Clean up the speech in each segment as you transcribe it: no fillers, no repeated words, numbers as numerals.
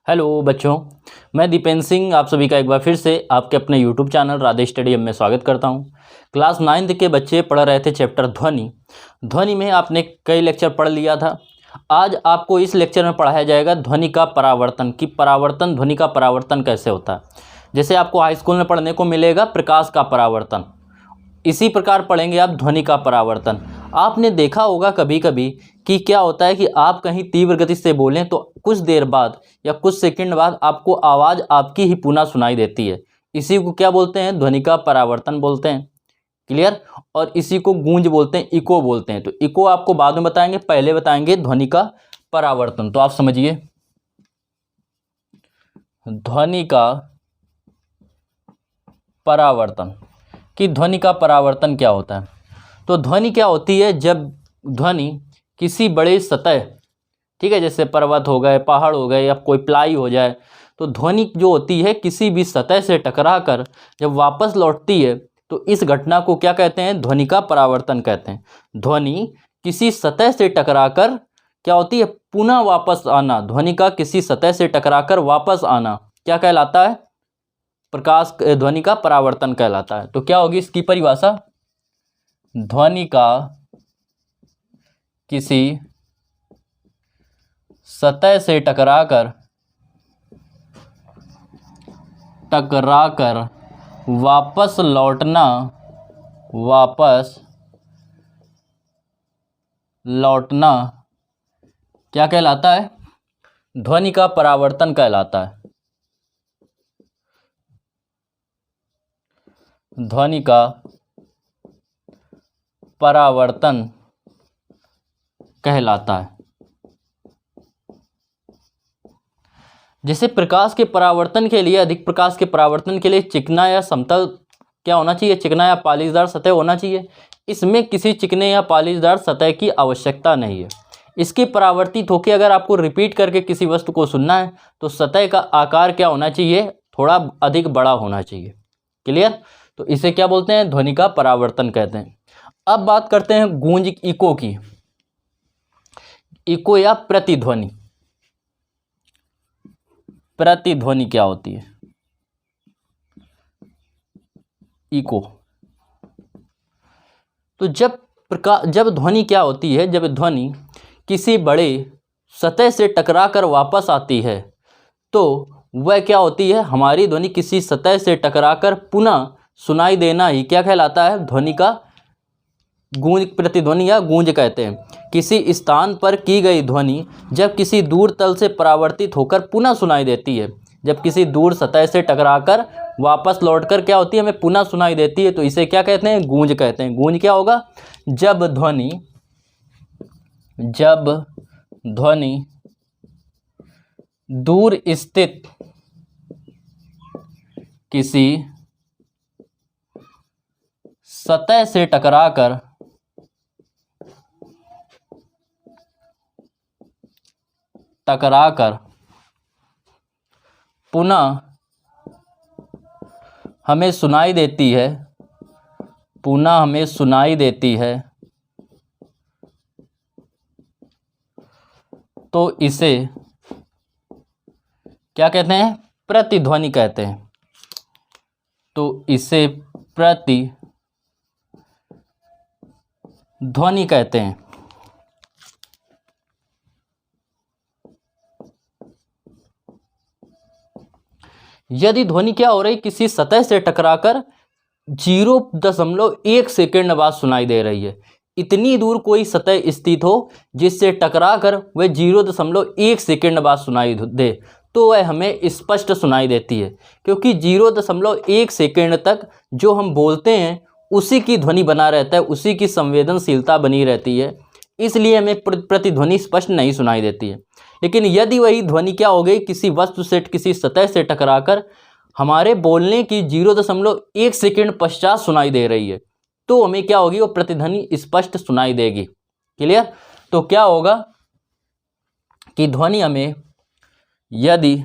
Hello बच्चों, मैं दीपेंद्र सिंह आप सभी का एक बार फिर से आपके अपने यूट्यूब चैनल राधे स्टडी में स्वागत करता हूं। क्लास 9th के बच्चे पढ़ रहे थे चैप्टर ध्वनि। ध्वनि में आपने कई लेक्चर पढ़ लिया था। आज आपको इस लेक्चर में पढ़ाया जाएगा ध्वनि का परावर्तन ध्वनि का परावर्तन कैसे होता है। जैसे आपको हाई स्कूल में पढ़ने को मिलेगा प्रकाश का परावर्तन, इसी प्रकार पढ़ेंगे आप ध्वनि का परावर्तन। आपने देखा होगा कभी कभी कि क्या होता है कि आप कहीं तीव्र गति से बोलें तो कुछ देर बाद या कुछ सेकंड बाद आपको आवाज़ आपकी ही पुनः सुनाई देती है। इसी को क्या बोलते हैं? ध्वनि का परावर्तन बोलते हैं। क्लियर? और इसी को गूंज बोलते हैं, इको बोलते हैं। तो इको आपको बाद में बताएंगे, पहले बताएंगे ध्वनि का परावर्तन। तो आप समझिए ध्वनि का परावर्तन कि ध्वनि का परावर्तन क्या होता है। तो ध्वनि क्या होती है? जब ध्वनि किसी बड़े सतह, ठीक है, जैसे पर्वत हो गए, पहाड़ हो गए या कोई प्लाई हो जाए, तो ध्वनि जो होती है किसी भी सतह से टकराकर जब वापस लौटती है तो इस घटना को क्या कहते हैं? ध्वनि का परावर्तन कहते हैं। ध्वनि किसी सतह से टकराकर क्या होती है? पुनः वापस आना। ध्वनि का किसी सतह से टकराकर वापस आना क्या कहलाता है? ध्वनि का परावर्तन कहलाता है। तो क्या होगी इसकी परिभाषा? ध्वनि का किसी सतह से टकराकर वापस लौटना क्या कहलाता है? ध्वनि का परावर्तन कहलाता है। ध्वनि का परावर्तन कहलाता है। जैसे प्रकाश के परावर्तन के लिए, अधिक प्रकाश के परावर्तन के लिए चिकना या समतल क्या होना चाहिए? चिकना या पालिशदार सतह होना चाहिए। इसमें किसी चिकने या पालिशदार सतह की आवश्यकता नहीं है। इसके परावर्तित होकर अगर आपको रिपीट करके किसी वस्तु को सुनना है तो सतह का आकार क्या होना चाहिए? थोड़ा अधिक बड़ा होना चाहिए। क्लियर? तो इसे क्या बोलते हैं? ध्वनि का परावर्तन कहते हैं। अब बात करते हैं गूंज, इको की। इको या प्रतिध्वनि। प्रतिध्वनि क्या होती है? इको। तो जब ध्वनि क्या होती है? जब ध्वनि किसी बड़े सतह से टकराकर वापस आती है तो वह क्या होती है? हमारी ध्वनि किसी सतह से टकराकर पुनः सुनाई देना ही क्या कहलाता है? ध्वनि का गूंज, प्रतिध्वनि या गूंज कहते हैं। किसी स्थान पर की गई ध्वनि जब किसी दूर तल से परावर्तित होकर पुनः सुनाई देती है, जब किसी दूर सतह से टकराकर वापस लौटकर क्या होती है? हमें पुनः सुनाई देती है, तो इसे क्या कहते हैं? गूंज कहते हैं। गूंज क्या होगा? जब ध्वनि दूर स्थित किसी सतह से टकराकर पुनः हमें सुनाई देती है, तो इसे क्या कहते हैं? प्रतिध्वनि कहते हैं। तो इसे प्रतिध्वनि कहते हैं। यदि ध्वनि क्या हो रही? किसी सतह से टकराकर 0.1 सेकंड बाद सुनाई दे रही है। इतनी दूर कोई सतह स्थित हो जिससे टकराकर वह 0.1 सेकंड बाद सुनाई दे तो वह हमें स्पष्ट सुनाई देती है, क्योंकि 0.1 सेकंड तक जो हम बोलते हैं उसी की ध्वनि बना रहता है, उसी की संवेदनशीलता बनी रहती है, इसलिए हमें प्रतिध्वनि स्पष्ट नहीं सुनाई देती है। लेकिन यदि वही ध्वनि क्या हो गई? किसी वस्तु से, किसी सतह से टकराकर हमारे बोलने की 0.1 सेकंड पश्चात सुनाई दे रही है तो हमें क्या होगी? वो प्रतिध्वनि स्पष्ट सुनाई देगी। क्लियर? तो क्या होगा कि ध्वनि हमें यदि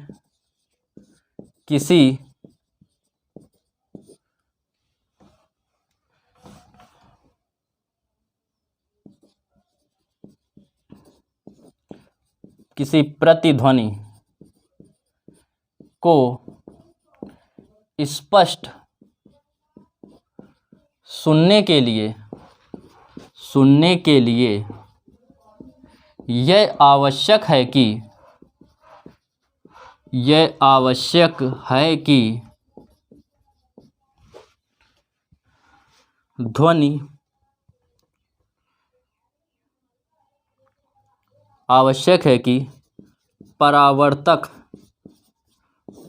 किसी प्रतिध्वनि को स्पष्ट सुनने के लिए यह आवश्यक है कि ध्वनि परावर्तक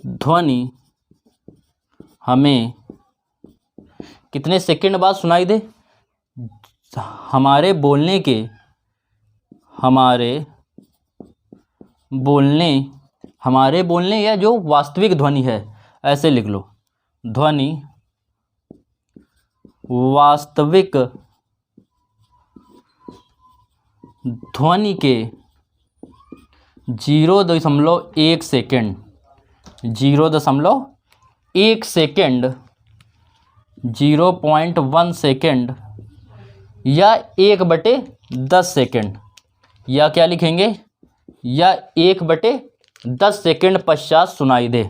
ध्वनि हमें कितने सेकंड बाद सुनाई दे। हमारे बोलने या जो वास्तविक ध्वनि है, ऐसे लिख लो, ध्वनि वास्तविक ध्वनि के 0.1 सेकंड 0.1 सेकंड या 1/10 सेकंड, या क्या लिखेंगे, या 1/10 सेकंड पश्चात सुनाई दे।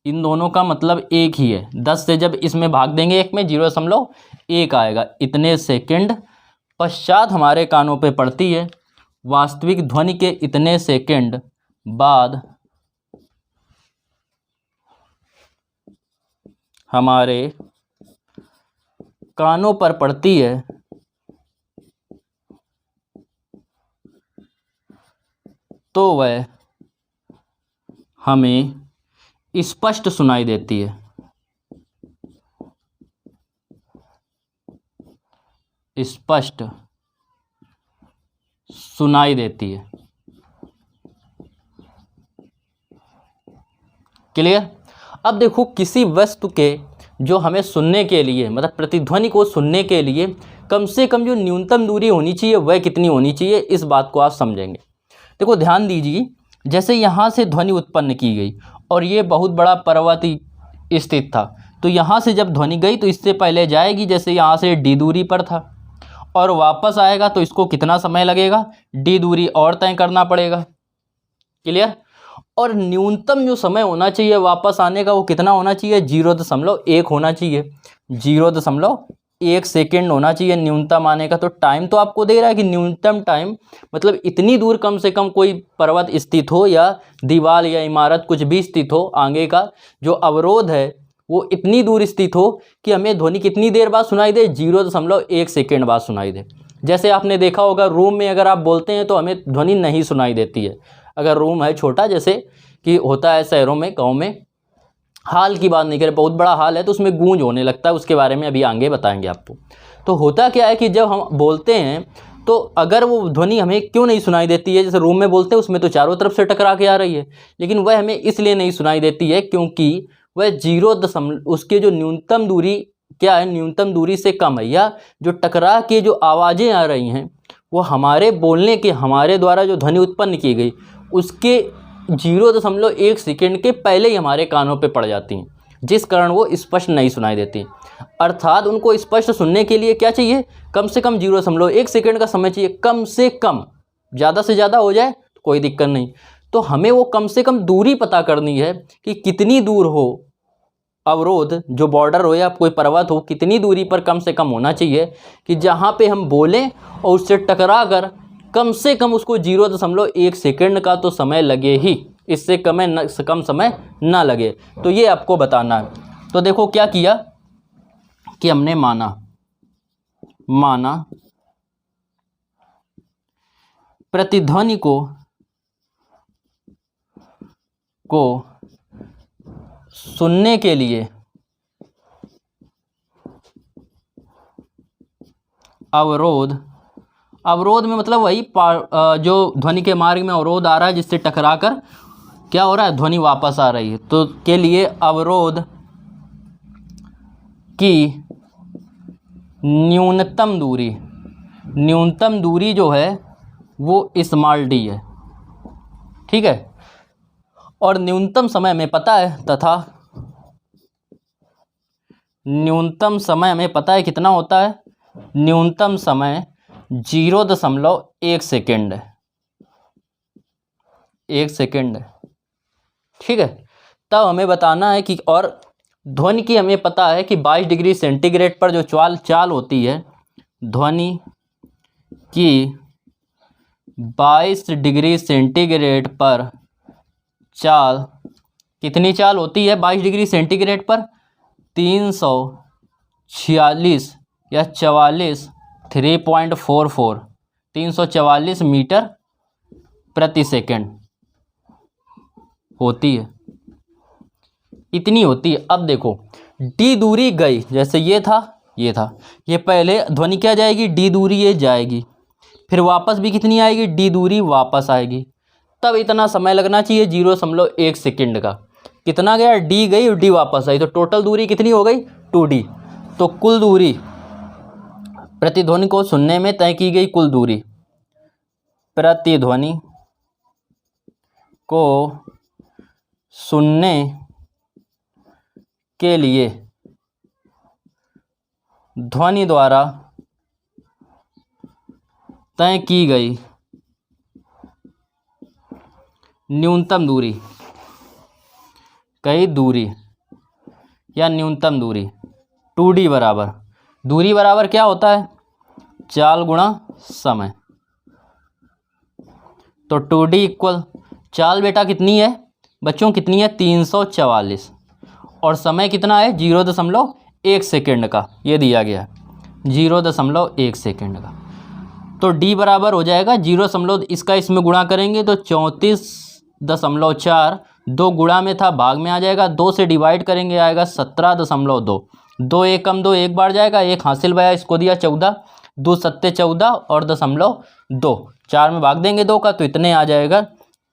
इन दोनों का मतलब एक ही है। 10 से जब इसमें भाग देंगे 1 में 0.1 आएगा। इतने सेकंड पश्चात हमारे कानों पे पड़ती है। वास्तविक ध्वनि के इतने सेकंड बाद हमारे कानों पर पड़ती है, तो वह हमें स्पष्ट सुनाई देती है। स्पष्ट सुनाई देती है। क्लियर। अब देखो, किसी वस्तु के जो हमें सुनने के लिए, मतलब प्रतिध्वनि को सुनने के लिए कम से कम जो न्यूनतम दूरी होनी चाहिए वह कितनी होनी चाहिए, इस बात को आप समझेंगे। देखो ध्यान दीजिए, जैसे यहाँ से ध्वनि उत्पन्न की गई और ये बहुत बड़ा पर्वत स्थित था, तो यहाँ से जब ध्वनि गई तो इससे पहले जाएगी, जैसे यहाँ से d दूरी पर था और वापस आएगा तो इसको कितना समय लगेगा, d दूरी और तय करना पड़ेगा। क्लियर। और न्यूनतम जो समय होना चाहिए वापस आने का वो कितना होना चाहिए, 0.1 होना चाहिए, 0.1 सेकेंड होना चाहिए न्यूनतम आने का। तो टाइम तो आपको दे रहा है कि न्यूनतम टाइम मतलब इतनी दूर कम से कम कोई पर्वत स्थित हो या दीवार या इमारत कुछ भी स्थित हो, आगे का जो अवरोध है वो इतनी दूर स्थित हो कि हमें ध्वनि कितनी देर बाद सुनाई दे, 0.1 सेकेंड बाद सुनाई दे। जैसे आपने देखा होगा, रूम में अगर आप बोलते हैं तो हमें ध्वनि नहीं सुनाई देती है। अगर रूम है छोटा, जैसे कि होता है शहरों में, गाँव में, हाल की बात नहीं करें, बहुत बड़ा हाल है तो उसमें गूंज होने लगता है, उसके बारे में अभी आगे बताएंगे आपको। तो होता क्या है कि जब हम बोलते हैं तो अगर वो ध्वनि हमें क्यों नहीं सुनाई देती है, जैसे रूम में बोलते हैं उसमें तो चारों तरफ से टकरा के आ रही है, लेकिन वह हमें इसलिए नहीं सुनाई देती है क्योंकि वह उसके जो न्यूनतम दूरी क्या है, न्यूनतम दूरी से कम है, या जो टकरा के जो आवाज़ें आ रही हैं वो हमारे बोलने के, हमारे द्वारा जो ध्वनि उत्पन्न की गई उसके 0.1 सेकेंड के पहले ही हमारे कानों पे पड़ जाती हैं, जिस कारण वो स्पष्ट नहीं सुनाई देती। अर्थात उनको स्पष्ट सुनने के लिए क्या चाहिए, कम से कम 0.1 सेकेंड का समय चाहिए, कम से कम। ज़्यादा से ज़्यादा हो जाए तो कोई दिक्कत नहीं। तो हमें वो कम से कम दूरी पता करनी है कि कितनी दूर हो अवरोध, जो बॉर्डर हो या कोई पर्वत हो, कितनी दूरी पर कम से कम होना चाहिए कि जहाँ पे हम बोलें और उससे टकरा कर कम से कम उसको 0.1 सेकेंड का तो समय लगे ही, इससे कम समय ना लगे। तो ये आपको बताना है। तो देखो क्या किया कि हमने माना प्रतिध्वनि को सुनने के लिए अवरोध में मतलब वही जो ध्वनि के मार्ग में अवरोध आ रहा है, जिससे टकरा कर क्या हो रहा है, ध्वनि वापस आ रही है, तो के लिए अवरोध की न्यूनतम दूरी जो है वो स्मॉल d है। ठीक है। और न्यूनतम समय हमें पता है, तथा न्यूनतम समय हमें पता है कितना होता है, न्यूनतम समय 0.1 सेकेंड है, 1 सेकेंड है। ठीक है। तब हमें बताना है कि, और ध्वनि की हमें पता है कि 22 डिग्री सेंटीग्रेड पर जो चाल होती है, ध्वनि की 22 डिग्री सेंटीग्रेड पर चाल, कितनी चाल होती है 22 डिग्री सेंटीग्रेड पर? 346 या 44 3.44 344 मीटर प्रति सेकंड होती है, इतनी होती है। अब देखो डी दूरी गई, जैसे ये था, ये पहले ध्वनि क्या जाएगी, डी दूरी ये जाएगी, फिर वापस भी कितनी आएगी, डी दूरी वापस आएगी। तब इतना समय लगना चाहिए 0.1 सेकंड का। कितना गया, डी गई और डी वापस आई, तो टोटल दूरी कितनी हो गई, 2D। तो कुल दूरी, प्रतिध्वनि को सुनने में तय की गई कुल दूरी, प्रतिध्वनि को सुनने के लिए ध्वनि द्वारा तय की गई न्यूनतम दूरी, कई दूरी या न्यूनतम दूरी 2D बराबर, दूरी बराबर क्या होता है, चाल गुणा समय। तो 2D इक्वल चाल बेटा कितनी है बच्चों, कितनी है 344, और समय कितना है 0.1 सेकेंड का, ये दिया गया है 0.1 सेकेंड का। तो D बराबर हो जाएगा 0, इसका इसमें गुणा करेंगे तो 34.4, 2 गुणा में था भाग में आ जाएगा, 2 से डिवाइड करेंगे आएगा 17.2, 2 एक कम 2 एक बार जाएगा, एक हासिल बया, इसको दिया 14, 2 सत्ते 14 और 0.2, 4 में भाग देंगे 2 का, तो इतने आ जाएगा,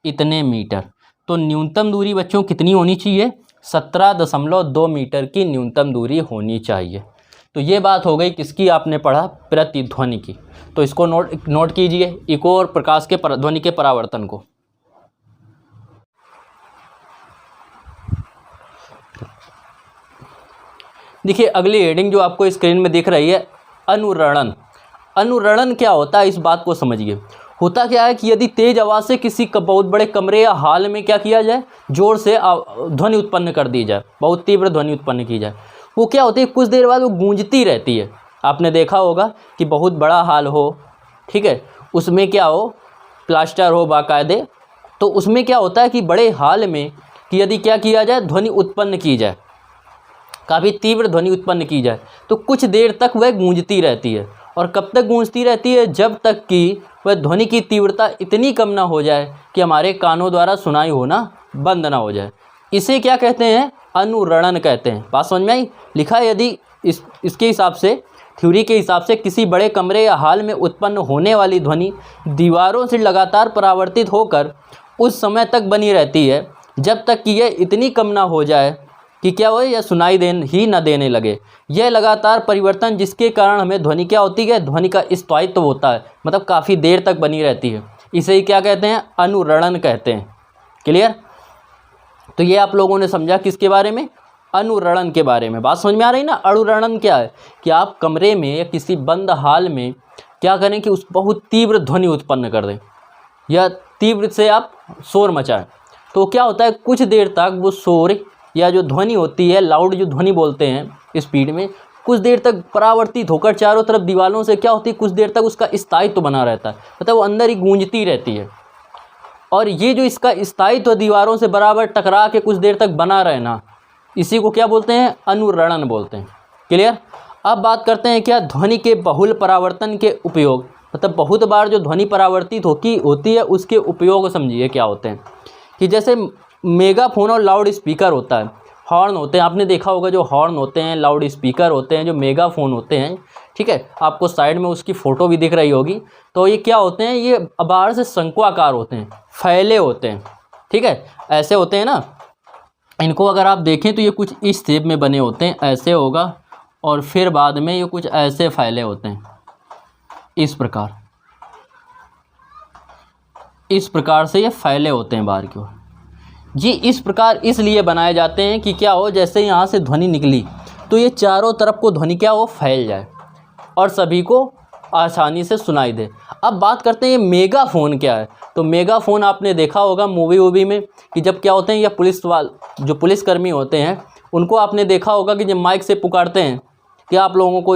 इतने मीटर। तो न्यूनतम दूरी बच्चों कितनी होनी चाहिए, 17.2 मीटर की न्यूनतम दूरी होनी चाहिए। तो ये बात हो गई किसकी, आपने पढ़ा प्रतिध्वनि की। तो इसको नोट कीजिए, इको और प्रकाश के ध्वनि के परावर्तन को। देखिए अगली हेडिंग जो आपको स्क्रीन में दिख रही है, अनुरणन। अनुरणन क्या होता है, इस बात को समझिए। होता क्या है कि यदि तेज आवाज़ से किसी बहुत बड़े कमरे या हॉल में क्या किया जाए, जोर से ध्वनि उत्पन्न कर दी जाए, बहुत तीव्र ध्वनि उत्पन्न की जाए, वो क्या होती है, कुछ देर बाद वो गूंजती रहती है। आपने देखा होगा कि बहुत बड़ा हॉल हो, ठीक है, उसमें क्या हो, प्लास्टर हो बाकायदे, तो उसमें क्या होता है कि बड़े हॉल में कि यदि क्या किया जाए, ध्वनि उत्पन्न की जाए, काफ़ी तीव्र ध्वनि उत्पन्न की जाए, तो कुछ देर तक वह गूंजती रहती है। और कब तक गूंजती रहती है, जब तक कि वह ध्वनि की तीव्रता इतनी कम ना हो जाए कि हमारे कानों द्वारा सुनाई होना बंद ना हो जाए। इसे क्या कहते हैं, अनुरणन कहते हैं। बात समझ में आई। लिखा है यदि इसके हिसाब से, थ्योरी के हिसाब से, किसी बड़े कमरे या हॉल में उत्पन्न होने वाली ध्वनि दीवारों से लगातार परावर्तित होकर उस समय तक बनी रहती है जब तक कि यह इतनी कम ना हो जाए कि क्या हो, यह सुनाई ही न देने लगे। यह लगातार परिवर्तन जिसके कारण हमें ध्वनि क्या होती है, ध्वनि का स्थायित्व होता है, मतलब काफ़ी देर तक बनी रहती है, इसे ही क्या कहते हैं, अनुरणन कहते हैं। क्लियर। तो ये आप लोगों ने समझा किसके बारे में, अनुरणन के बारे में। बात समझ में आ रही ना। अनुरणन क्या है कि आप कमरे में या किसी बंद हॉल में क्या करें कि उस बहुत तीव्र ध्वनि उत्पन्न कर दें या तीव्र से आप शोर मचाएं। तो क्या होता है, कुछ देर तक वो शोर या जो ध्वनि होती है, लाउड जो ध्वनि बोलते हैं स्पीड में, कुछ देर तक परावर्तित होकर चारों तरफ दीवारों से क्या होती है, कुछ देर तक उसका स्थायित्व बना रहता है, मतलब वो अंदर ही गूंजती रहती है। और ये जो इसका स्थायित्व दीवारों से बराबर टकरा के कुछ देर तक बना रहना, इसी को क्या बोलते हैं, अनुरणन बोलते हैं। क्लियर। अब बात करते हैं क्या, ध्वनि के बहुल परावर्तन के उपयोग, मतलब बहुत बार जो ध्वनि परावर्तित होती है उसके उपयोग समझिए क्या होते हैं। कि जैसे मेगाफोन और लाउड स्पीकर होता है, हॉर्न होते हैं, आपने देखा होगा जो हॉर्न होते हैं, लाउड स्पीकर होते हैं, जो मेगाफोन होते हैं, ठीक है, आपको साइड में उसकी फ़ोटो भी दिख रही होगी। तो ये क्या होते हैं, ये बाहर से शंक्वाकार होते हैं, फैले होते हैं, ठीक है, ऐसे होते हैं ना। इनको अगर आप देखें तो ये कुछ इस शेप में बने होते हैं, ऐसे होगा, और फिर बाद में ये कुछ ऐसे फैले होते हैं, इस प्रकार से ये फैले होते हैं बाहर की ओर। जी इस प्रकार इसलिए बनाए जाते हैं कि क्या हो, जैसे यहाँ से ध्वनि निकली तो ये चारों तरफ को ध्वनि क्या हो, फैल जाए और सभी को आसानी से सुनाई दे। अब बात करते हैं ये मेगाफोन क्या है। तो मेगाफोन आपने देखा होगा मूवी में कि जब क्या होते हैं, या जो पुलिसकर्मी होते हैं उनको आपने देखा होगा कि जब माइक से पुकारते हैं कि आप लोगों को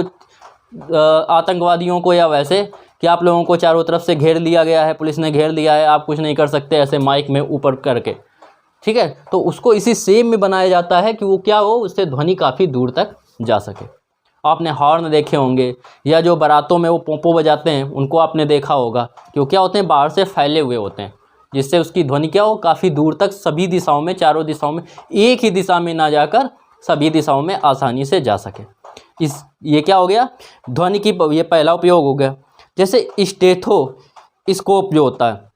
आतंकवादियों को, या वैसे कि आप लोगों को चारों तरफ से घेर लिया गया है, पुलिस ने घेर लिया है, आप कुछ नहीं कर सकते, ऐसे माइक में ऊपर करके, ठीक है। तो उसको इसी सेम में बनाया जाता है कि वो क्या हो, उससे ध्वनि काफ़ी दूर तक जा सके। आपने हॉर्न देखे होंगे, या जो बारातों में वो पोंपो बजाते हैं उनको आपने देखा होगा कि वो क्या होते हैं, बाहर से फैले हुए होते हैं, जिससे उसकी ध्वनि क्या हो, काफ़ी दूर तक सभी दिशाओं में, चारों दिशाओं में, एक ही दिशा में ना जाकर सभी दिशाओं में आसानी से जा सके। ये क्या हो गया, ध्वनि की ये पहला उपयोग हो गया। जैसे स्टेथोस्कोप जो होता है,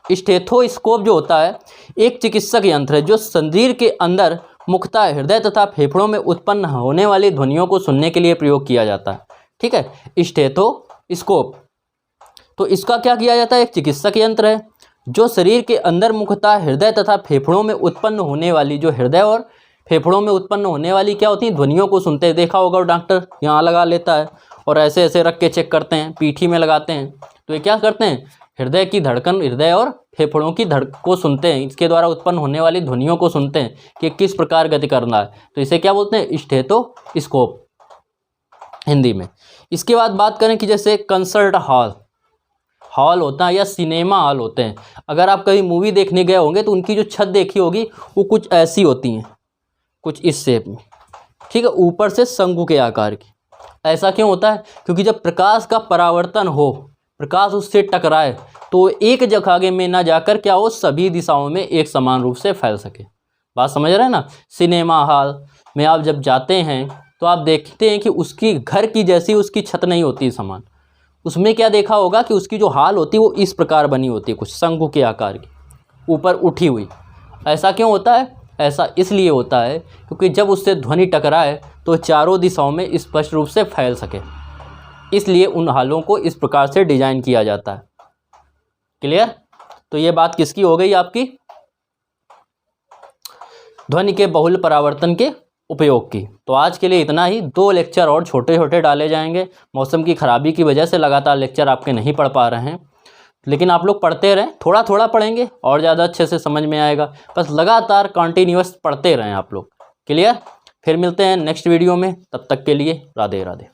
स्टेथोस्कोप जो होता है एक चिकित्सक यंत्र है जो शरीर के अंदर मुख्यतः हृदय तथा फेफड़ों में उत्पन्न होने वाली ध्वनियों को सुनने के लिए प्रयोग किया जाता है, ठीक है, स्टेथोस्कोप। तो इसका क्या किया जाता है, एक चिकित्सक यंत्र है जो शरीर के अंदर मुख्यतः हृदय तथा फेफड़ों में उत्पन्न होने वाली, जो हृदय और फेफड़ों में उत्पन्न होने वाली क्या होती है, ध्वनियों को सुनते हैं। देखा होगा डॉक्टर यहाँ लगा लेता है और ऐसे ऐसे रख के चेक करते हैं, पीठी में लगाते हैं। तो ये क्या करते हैं, हृदय की धड़कन, हृदय और फेफड़ों की धड़कन को सुनते हैं, इसके द्वारा उत्पन्न होने वाली ध्वनियों को सुनते हैं कि किस प्रकार गति करना है। तो इसे क्या बोलते हैं, स्टेथोस्कोप हिंदी में। इसके बाद बात करें कि जैसे कंसर्ट हॉल होता है या सिनेमा हॉल होते हैं। अगर आप कहीं मूवी देखने गए होंगे तो उनकी जो छत देखी होगी वो कुछ ऐसी होती हैं, कुछ इस शेप में, ठीक है, ऊपर से शंकु के आकार की। ऐसा क्यों होता है, क्योंकि जब प्रकाश का परावर्तन हो, प्रकाश उससे टकराए तो एक जगह में ना जाकर क्या हो, सभी दिशाओं में एक समान रूप से फैल सके। बात समझ रहे हैं ना। सिनेमा हॉल में आप जब जाते हैं तो आप देखते हैं कि उसकी घर की जैसी उसकी छत नहीं होती समान, उसमें क्या देखा होगा कि उसकी जो हॉल होती है वो इस प्रकार बनी होती है, कुछ शंकु के आकार की, ऊपर उठी हुई। ऐसा क्यों होता है, ऐसा इसलिए होता है क्योंकि जब उससे ध्वनि टकराए तो चारों दिशाओं में स्पष्ट रूप से फैल सके, इसलिए उन हॉलों को इस प्रकार से डिजाइन किया जाता है। क्लियर। तो ये बात किसकी हो गई, आपकी ध्वनि के बहुल परावर्तन के उपयोग की। तो आज के लिए इतना ही। 2 लेक्चर और छोटे छोटे डाले जाएंगे। मौसम की खराबी की वजह से लगातार लेक्चर आपके नहीं पढ़ पा रहे हैं, लेकिन आप लोग पढ़ते रहें, थोड़ा थोड़ा पढ़ेंगे और ज़्यादा अच्छे से समझ में आएगा। बस लगातार कंटिन्यूअस पढ़ते रहें आप लोग। क्लियर। फिर मिलते हैं नेक्स्ट वीडियो में, तब तक के लिए राधे राधे।